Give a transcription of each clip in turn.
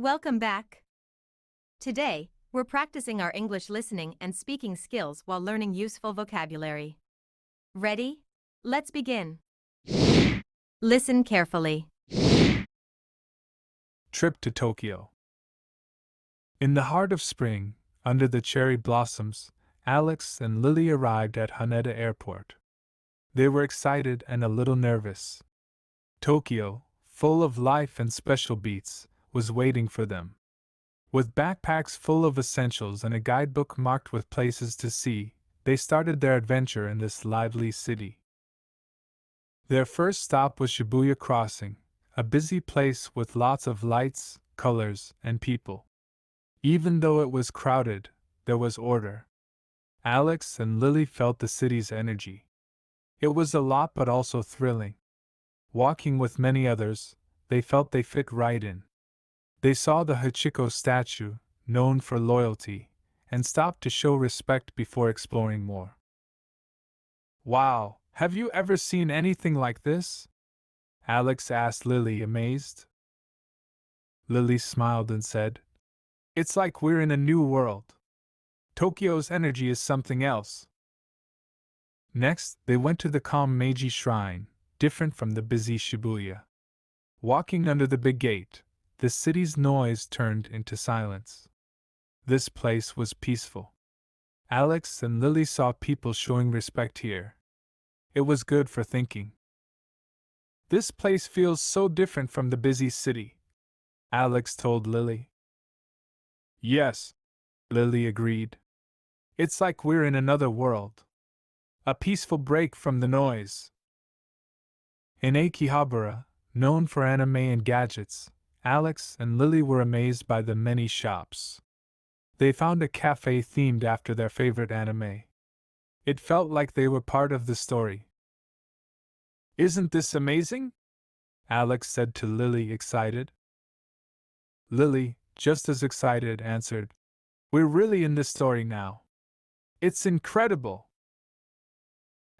Welcome back. Today, we're practicing our English listening and speaking skills while learning useful vocabulary. Ready? Let's begin. Listen carefully. Trip to Tokyo. In the heart of spring, under the cherry blossoms, Alex and Lily arrived at Haneda Airport. They were excited and a little nervous. Tokyo, full of life and special beats, was waiting for them. With backpacks full of essentials and a guidebook marked with places to see, they started their adventure in this lively city. Their first stop was Shibuya Crossing, a busy place with lots of lights, colors, and people. Even though it was crowded, there was order. Alex and Lily felt the city's energy. It was a lot but also thrilling. Walking with many others, they felt they fit right in. They saw the Hachiko statue, known for loyalty, and stopped to show respect before exploring more. Wow, have you ever seen anything like this? Alex asked Lily, amazed. Lily smiled and said, "It's like we're in a new world. Tokyo's energy is something else." Next, they went to the calm Meiji Shrine, different from the busy Shibuya. Walking under the big gate, the city's noise turned into silence. This place was peaceful. Alex and Lily saw people showing respect here. It was good for thinking. "This place feels so different from the busy city," Alex told Lily. "Yes," Lily agreed. "It's like we're in another world. A peaceful break from the noise." In Akihabara, known for anime and gadgets, Alex and Lily were amazed by the many shops. They found a cafe themed after their favorite anime. It felt like they were part of the story. "Isn't this amazing?" Alex said to Lily, excited. Lily, just as excited, answered, "We're really in this story now. It's incredible."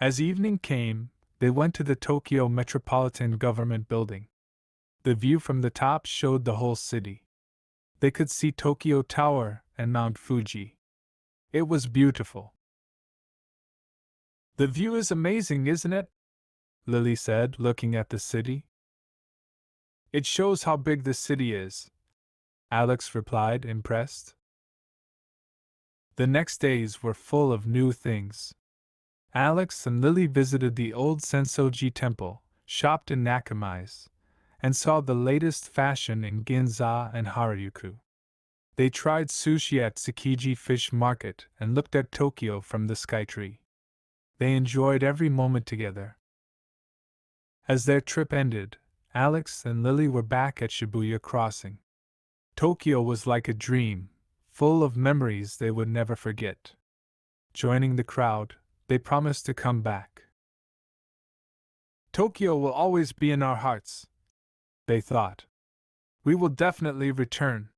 As evening came, they went to the Tokyo Metropolitan Government Building. The view from the top showed the whole city. They could see Tokyo Tower and Mount Fuji. It was beautiful. "The view is amazing, isn't it?" Lily said, looking at the city. "It shows how big the city is," Alex replied, impressed. The next days were full of new things. Alex and Lily visited the old Senso-ji Temple, shopped in Nakamise, and saw the latest fashion in Ginza and Harajuku. They tried sushi at Tsukiji Fish Market and looked at Tokyo from the skytree. They enjoyed every moment together. As their trip ended, Alex and Lily were back at Shibuya Crossing. Tokyo was like a dream, full of memories they would never forget. Joining the crowd, they promised to come back. "Tokyo will always be in our hearts," they thought. "We will definitely return."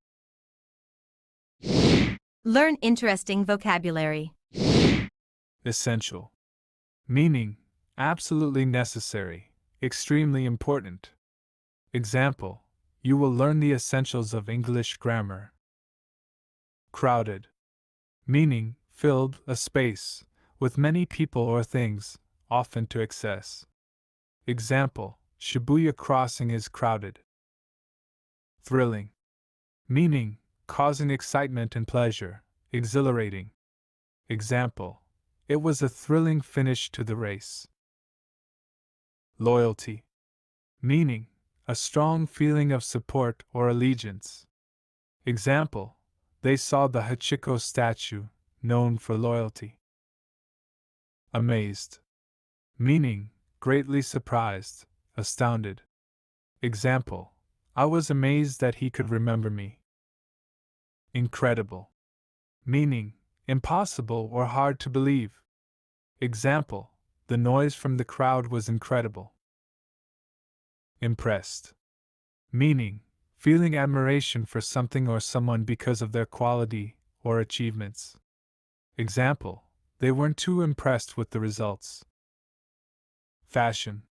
Learn interesting vocabulary. Essential. Meaning, absolutely necessary, extremely important. Example, you will learn the essentials of English grammar. Crowded. Meaning, filled, a space, with many people or things, often to excess. Example, Shibuya Crossing is crowded. Thrilling. Meaning, causing excitement and pleasure, exhilarating. Example, it was a thrilling finish to the race. Loyalty. Meaning, a strong feeling of support or allegiance. Example, they saw the Hachiko statue, known for loyalty. Amazed. Meaning, greatly surprised, astounded. Example, I was amazed that he could remember me. Incredible. Meaning, impossible or hard to believe. Example, the noise from the crowd was incredible. Impressed. Meaning, feeling admiration for something or someone because of their quality or achievements. Example, they weren't too impressed with the results. Fashion.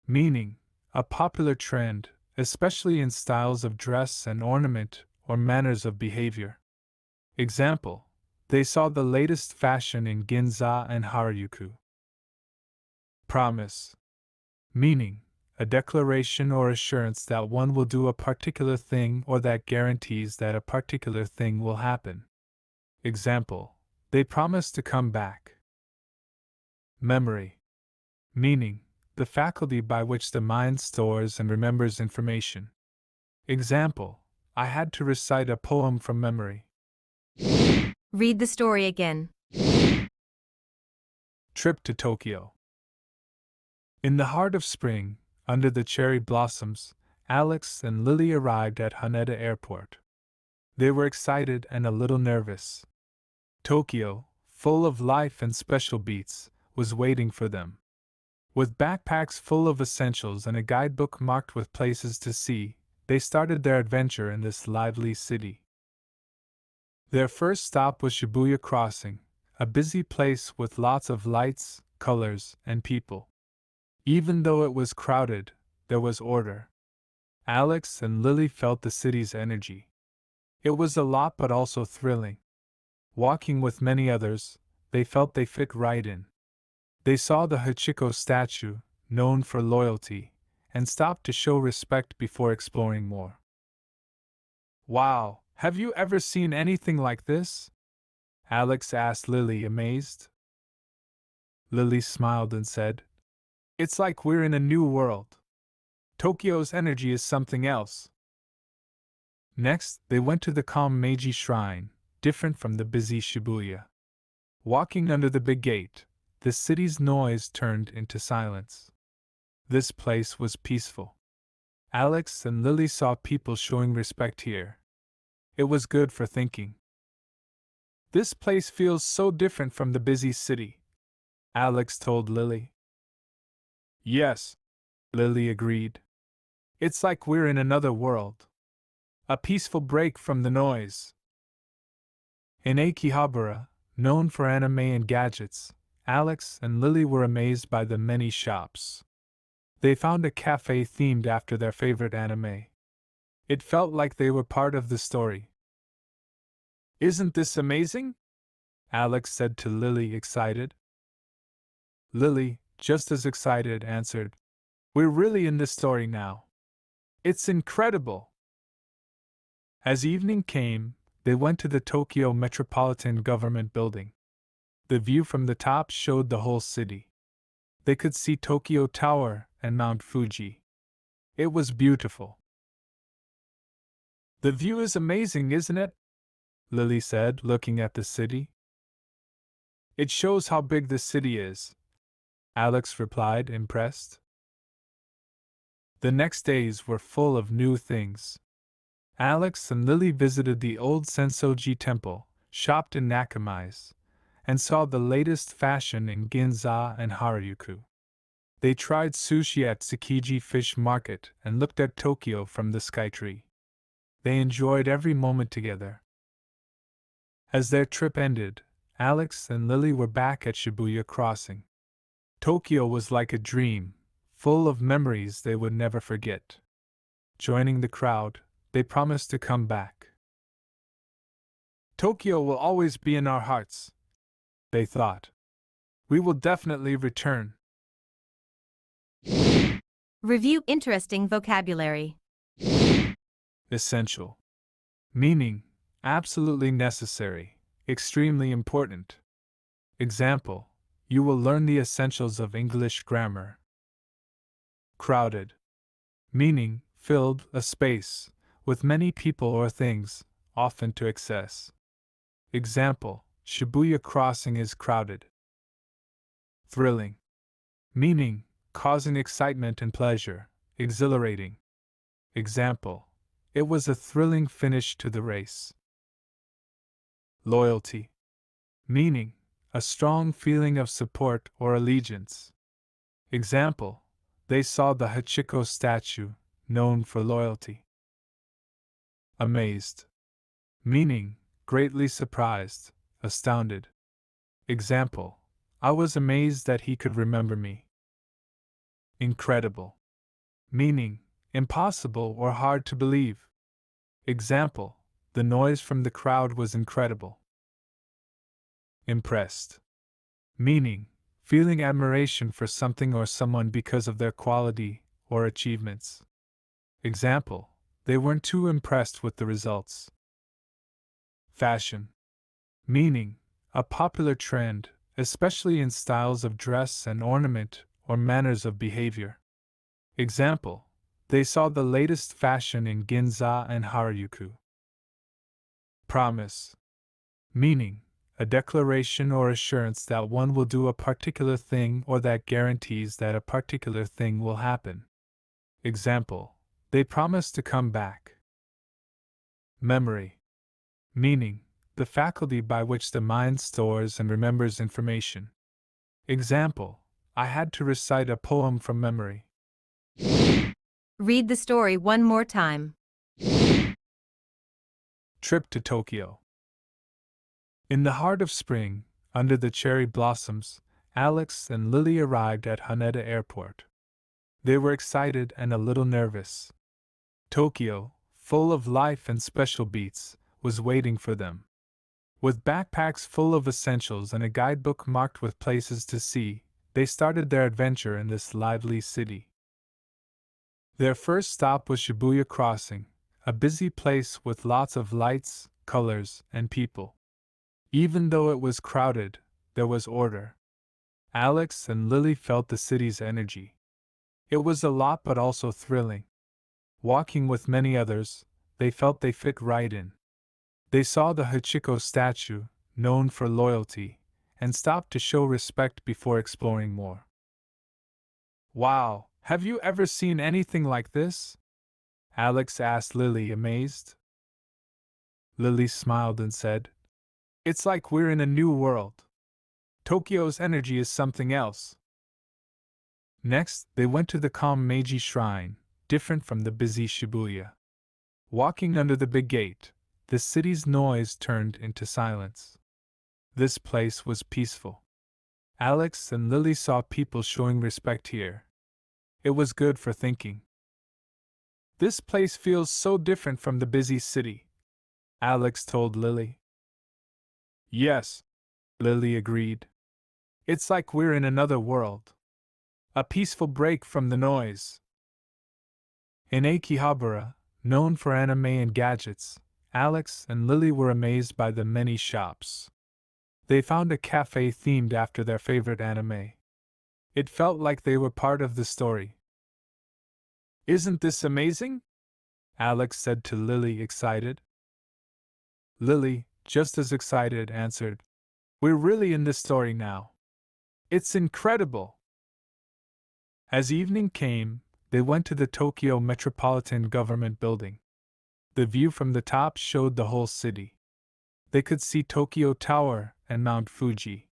Meaning, a popular trend, especially in styles of dress and ornament or manners of behavior. Example, they saw the latest fashion in Ginza and Harajuku. Promise. Meaning, a declaration or assurance that one will do a particular thing or that guarantees that a particular thing will happen. Example, they promise to come back. Memory. Meaning, the faculty by which the mind stores and remembers information. Example, I had to recite a poem from memory. Read the story again. Trip to Tokyo. In the heart of spring, under the cherry blossoms, Alex and Lily arrived at Haneda Airport. They were excited and a little nervous. Tokyo, full of life and special beats, was waiting for them. With backpacks full of essentials and a guidebook marked with places to see, they started their adventure in this lively city. Their first stop was Shibuya Crossing, a busy place with lots of lights, colors, and people. Even though it was crowded, there was order. Alex and Lily felt the city's energy. It was a lot but also thrilling. Walking with many others, they felt they fit right in. They saw the Hachiko statue, known for loyalty, and stopped to show respect before exploring more. Wow, have you ever seen anything like this? Alex asked Lily, amazed. Lily smiled and said, It's like we're in a new world. Tokyo's energy is something else. Next, they went to the calm Meiji Shrine, different from the busy Shibuya. Walking under the big gate, the city's noise turned into silence. This place was peaceful. Alex and Lily saw people showing respect here. It was good for thinking. This place feels so different from the busy city, Alex told Lily. Yes, Lily agreed. It's like we're in another world. A peaceful break from the noise. In Akihabara, known for anime and gadgets, Alex and Lily were amazed by the many shops. They found a cafe themed after their favorite anime. It felt like they were part of the story. Isn't this amazing? Alex said to Lily, excited. Lily, just as excited, answered, We're really in this story now. It's incredible. As evening came, they went to the Tokyo Metropolitan Government Building. The view from the top showed the whole city. They could see Tokyo Tower and Mount Fuji. It was beautiful. The view is amazing, isn't it? Lily said, looking at the city. It shows how big the city is, Alex replied, impressed. The next days were full of new things. Alex and Lily visited the old Senso-ji Temple, shopped in Nakamise, and saw the latest fashion in Ginza and Harajuku. They tried sushi at Tsukiji Fish Market and looked at Tokyo from the skytree. They enjoyed every moment together. As their trip ended, Alex and Lily were back at Shibuya Crossing. Tokyo was like a dream, full of memories they would never forget. Joining the crowd, they promised to come back. Tokyo will always be in our hearts, they thought. We will definitely return. Review interesting vocabulary. Essential. Meaning, absolutely necessary, extremely important. Example, you will learn the essentials of English grammar. Crowded. Meaning, filled, a space, with many people or things, often to excess. Example, Shibuya Crossing is crowded. Thrilling. Meaning, causing excitement and pleasure, exhilarating. Example, it was a thrilling finish to the race. Loyalty. Meaning, a strong feeling of support or allegiance. Example, they saw the Hachiko statue, known for loyalty. Amazed. Meaning, greatly surprised, astounded. Example, I was amazed that he could remember me. Incredible. Meaning, impossible or hard to believe. Example, the noise from the crowd was incredible. Impressed. Meaning, feeling admiration for something or someone because of their quality or achievements. Example, they weren't too impressed with the results. Fashion. Meaning, a popular trend, especially in styles of dress and ornament or manners of behavior. Example, they saw the latest fashion in Ginza and Harajuku. Promise. Meaning, a declaration or assurance that one will do a particular thing or that guarantees that a particular thing will happen. Example, they promise to come back. Memory. Meaning, the faculty by which the mind stores and remembers information. Example, I had to recite a poem from memory. Read the story one more time. Trip to Tokyo. In the heart of spring, under the cherry blossoms, Alex and Lily arrived at Haneda Airport. They were excited and a little nervous. Tokyo, full of life and special beats, was waiting for them. With backpacks full of essentials and a guidebook marked with places to see, they started their adventure in this lively city. Their first stop was Shibuya Crossing, a busy place with lots of lights, colors, and people. Even though it was crowded, there was order. Alex and Lily felt the city's energy. It was a lot but also thrilling. Walking with many others, they felt they fit right in. They saw the Hachiko statue, known for loyalty, and stopped to show respect before exploring more. Wow, have you ever seen anything like this? Alex asked Lily, amazed. Lily smiled and said, It's like we're in a new world. Tokyo's energy is something else. Next, they went to the calm Meiji Shrine, different from the busy Shibuya. Walking under the big gate, the city's noise turned into silence. This place was peaceful. Alex and Lily saw people showing respect here. It was good for thinking. This place feels so different from the busy city, Alex told Lily. Yes, Lily agreed. It's like we're in another world. A peaceful break from the noise. In Akihabara, known for anime and gadgets, Alex and Lily were amazed by the many shops. They found a cafe themed after their favorite anime. It felt like they were part of the story. Isn't this amazing? Alex said to Lily, excited. Lily, just as excited, answered, We're really in this story now. It's incredible! As evening came, they went to the Tokyo Metropolitan Government Building. The view from the top showed the whole city. They could see Tokyo Tower and Mount Fuji.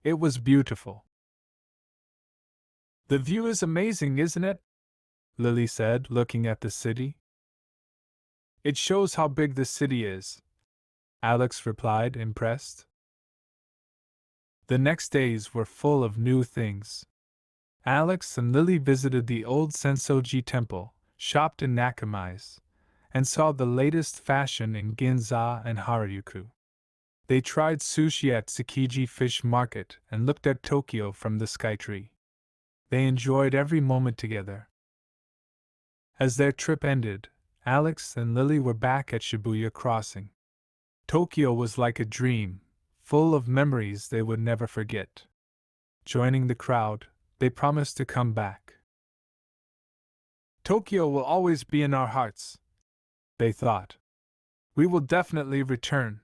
It was beautiful. The view is amazing, isn't it? Lily said, looking at the city. It shows how big the city is, Alex replied, impressed. The next days were full of new things. Alex and Lily visited the old Senso-ji Temple, shopped in Nakamise, and saw the latest fashion in Ginza and Harajuku. They tried sushi at Tsukiji Fish Market and looked at Tokyo from the skytree. They enjoyed every moment together. As their trip ended, Alex and Lily were back at Shibuya Crossing. Tokyo was like a dream, full of memories they would never forget. Joining the crowd, they promised to come back. Tokyo will always be in our hearts, they thought. We will definitely return.